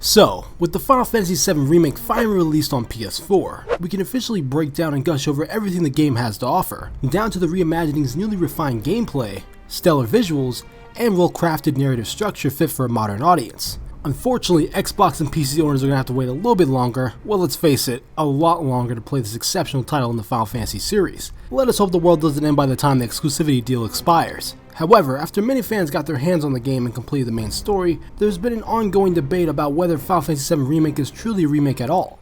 So, with the Final Fantasy VII Remake finally released on PS4, we can officially break down and gush over everything the game has to offer, down to the reimagining's newly refined gameplay, stellar visuals, and well-crafted narrative structure fit for a modern audience. Unfortunately, Xbox and PC owners are going to have to wait a little bit longer, well let's face it, a lot longer to play this exceptional title in the Final Fantasy series. Let us hope the world doesn't end by the time the exclusivity deal expires. However, after many fans got their hands on the game and completed the main story, there's been an ongoing debate about whether Final Fantasy VII Remake is truly a remake at all.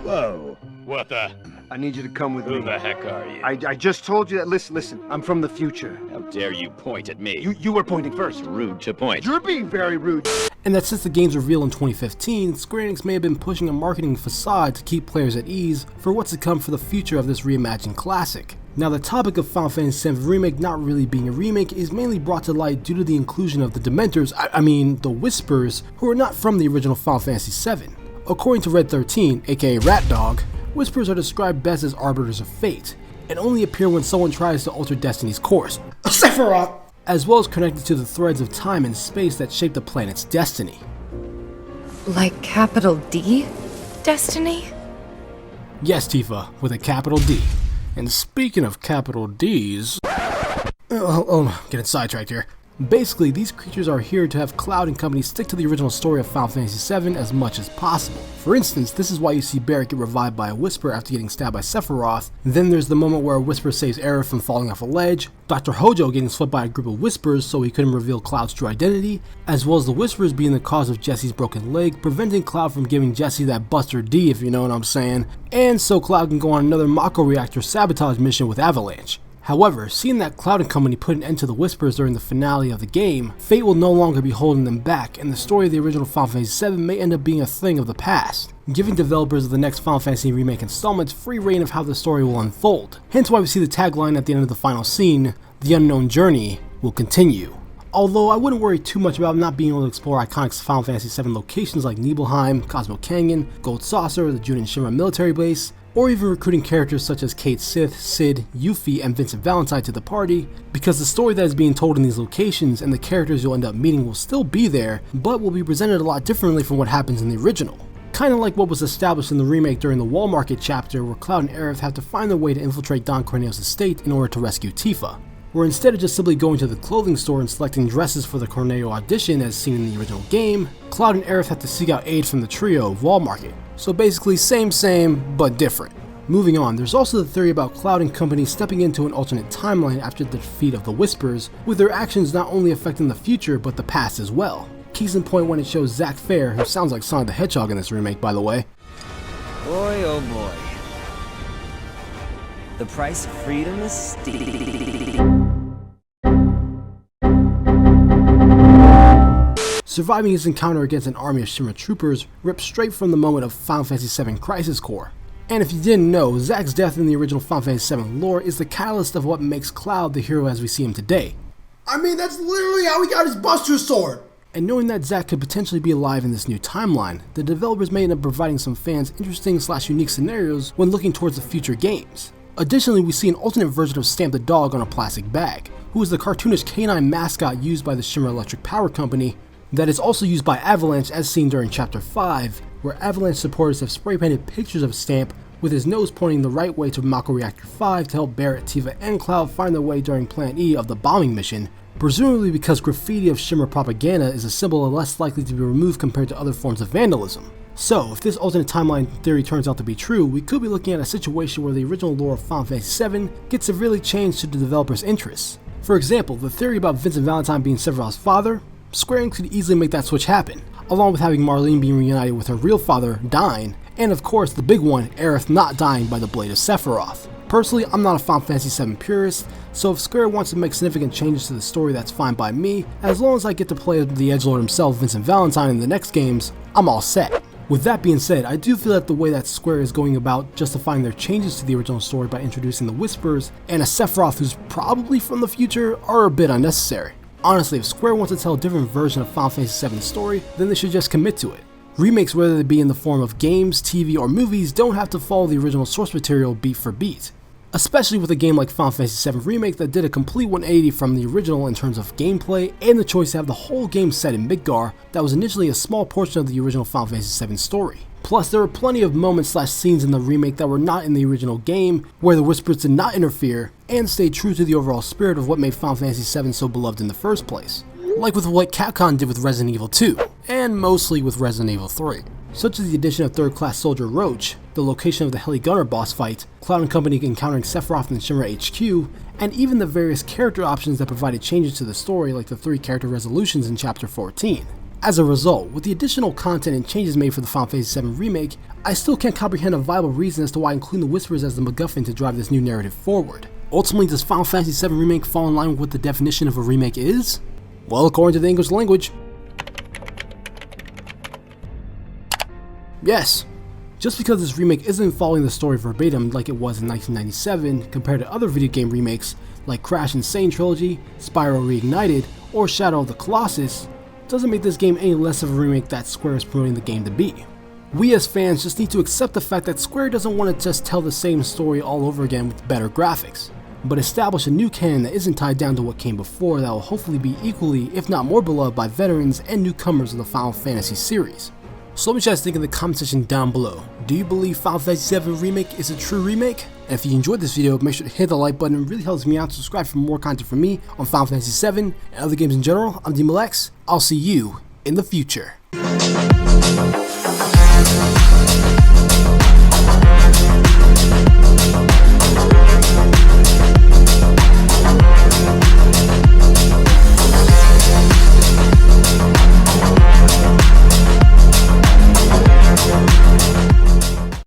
Whoa. What the? I need you to come with me. Who the heck are you? I just told you that. Listen, I'm from the future. How dare you point at me? You were pointing first. Rude to point. You're being very rude. And that since the game's reveal in 2015, Square Enix may have been pushing a marketing facade to keep players at ease for what's to come for the future of this reimagined classic. Now the topic of Final Fantasy VII Remake not really being a remake is mainly brought to light due to the inclusion of the Dementors, the Whispers, who are not from the original Final Fantasy VII. According to Red 13, aka Rat Dog, Whispers are described best as arbiters of fate, and only appear when someone tries to alter destiny's course, Sephiroth, as well as connected to the threads of time and space that shape the planet's destiny. Like capital D? Destiny? Yes, Tifa, with a capital D. And speaking of capital D's... getting sidetracked here. Basically, these creatures are here to have Cloud and company stick to the original story of Final Fantasy VII as much as possible. For instance, this is why you see Barret get revived by a Whisper after getting stabbed by Sephiroth. Then there's the moment where a Whisper saves Aerith from falling off a ledge, Dr. Hojo getting swept by a group of Whispers so he couldn't reveal Cloud's true identity, as well as the Whispers being the cause of Jesse's broken leg, preventing Cloud from giving Jesse that Buster D, if you know what I'm saying, and so Cloud can go on another Mako Reactor sabotage mission with Avalanche. However, seeing that Cloud and company put an end to the Whispers during the finale of the game, fate will no longer be holding them back, and the story of the original Final Fantasy VII may end up being a thing of the past, giving developers of the next Final Fantasy Remake installments free reign of how the story will unfold. Hence why we see the tagline at the end of the final scene, "The unknown journey will continue." Although I wouldn't worry too much about not being able to explore iconic Final Fantasy VII locations like Nibelheim, Cosmo Canyon, Gold Saucer, the Jun and Shinra military base, or even recruiting characters such as Kate Sith, Cid, Yuffie, and Vincent Valentine to the party, because the story that is being told in these locations and the characters you'll end up meeting will still be there, but will be presented a lot differently from what happens in the original. Kinda like what was established in the remake during the Wall Market chapter where Cloud and Aerith have to find their way to infiltrate Don Corneo's estate in order to rescue Tifa, where instead of just simply going to the clothing store and selecting dresses for the Corneo audition as seen in the original game, Cloud and Aerith have to seek out aid from the trio of Wall Market. So basically same, but different. Moving on, there's also the theory about Cloud and company stepping into an alternate timeline after the defeat of the Whispers, with their actions not only affecting the future but the past as well. Case in point when it shows Zack Fair, who sounds like Sonic the Hedgehog in this remake by the way. Boy oh boy. The price of freedom is steep. Surviving his encounter against an army of Shinra troopers ripped straight from the moment of Final Fantasy VII Crisis Core. And if you didn't know, Zack's death in the original Final Fantasy VII lore is the catalyst of what makes Cloud the hero as we see him today. That's literally how he got his Buster Sword! And knowing that Zack could potentially be alive in this new timeline, the developers may end up providing some fans interesting / unique scenarios when looking towards the future games. Additionally, we see an alternate version of Stamp the Dog on a plastic bag, who is the cartoonish canine mascot used by the Shinra Electric Power Company, that is also used by Avalanche as seen during Chapter 5, where Avalanche supporters have spray painted pictures of Stamp with his nose pointing the right way to Mako Reactor 5 to help Barret, Tifa, and Cloud find their way during Plan E of the bombing mission, presumably because graffiti of Shinra propaganda is a symbol less likely to be removed compared to other forms of vandalism. So, if this alternate timeline theory turns out to be true, we could be looking at a situation where the original lore of Final Fantasy VII gets severely changed to the developers' interests. For example, the theory about Vincent Valentine being Sephiroth's father, Square Enix could easily make that switch happen, along with having Marlene being reunited with her real father, dying, and of course the big one, Aerith not dying by the blade of Sephiroth. Personally, I'm not a Final Fantasy VII purist, so if Square wants to make significant changes to the story, that's fine by me, as long as I get to play the edgelord himself, Vincent Valentine, in the next games, I'm all set. With that being said, I do feel that the way that Square is going about justifying their changes to the original story by introducing the Whispers and a Sephiroth who's probably from the future are a bit unnecessary. Honestly, if Square wants to tell a different version of Final Fantasy VII's story, then they should just commit to it. Remakes, whether they be in the form of games, TV, or movies, don't have to follow the original source material beat for beat. especially with a game like Final Fantasy VII Remake that did a complete 180 from the original in terms of gameplay and the choice to have the whole game set in Midgar that was initially a small portion of the original Final Fantasy VII story. Plus, there were plenty of moments / scenes in the remake that were not in the original game, where the Whispers did not interfere and stayed true to the overall spirit of what made Final Fantasy VII so beloved in the first place. Like with what Capcom did with Resident Evil 2, and mostly with Resident Evil 3. Such as the addition of third-class soldier Roach, the location of the Heli Gunner boss fight, Cloud & Company encountering Sephiroth and Shimmer HQ, and even the various character options that provided changes to the story like the 3 character resolutions in Chapter 14. As a result, with the additional content and changes made for the Final Fantasy VII Remake, I still can't comprehend a viable reason as to why including the Whispers as the MacGuffin to drive this new narrative forward. Ultimately, does Final Fantasy VII Remake fall in line with what the definition of a remake is? Well, according to the English language, yes. Just because this remake isn't following the story verbatim like it was in 1997 compared to other video game remakes like Crash Insane Trilogy, Spyro Reignited, or Shadow of the Colossus, doesn't make this game any less of a remake that Square is promoting the game to be. We as fans just need to accept the fact that Square doesn't want to just tell the same story all over again with better graphics, but establish a new canon that isn't tied down to what came before that will hopefully be equally, if not more beloved by veterans and newcomers of the Final Fantasy series. So let me guys think in the comment section down below. Do you believe Final Fantasy VII Remake is a true remake? And if you enjoyed this video, make sure to hit the like button, it really helps me out. Subscribe for more content from me on Final Fantasy VII and other games in general. I'm DMLX. I'll see you in the future.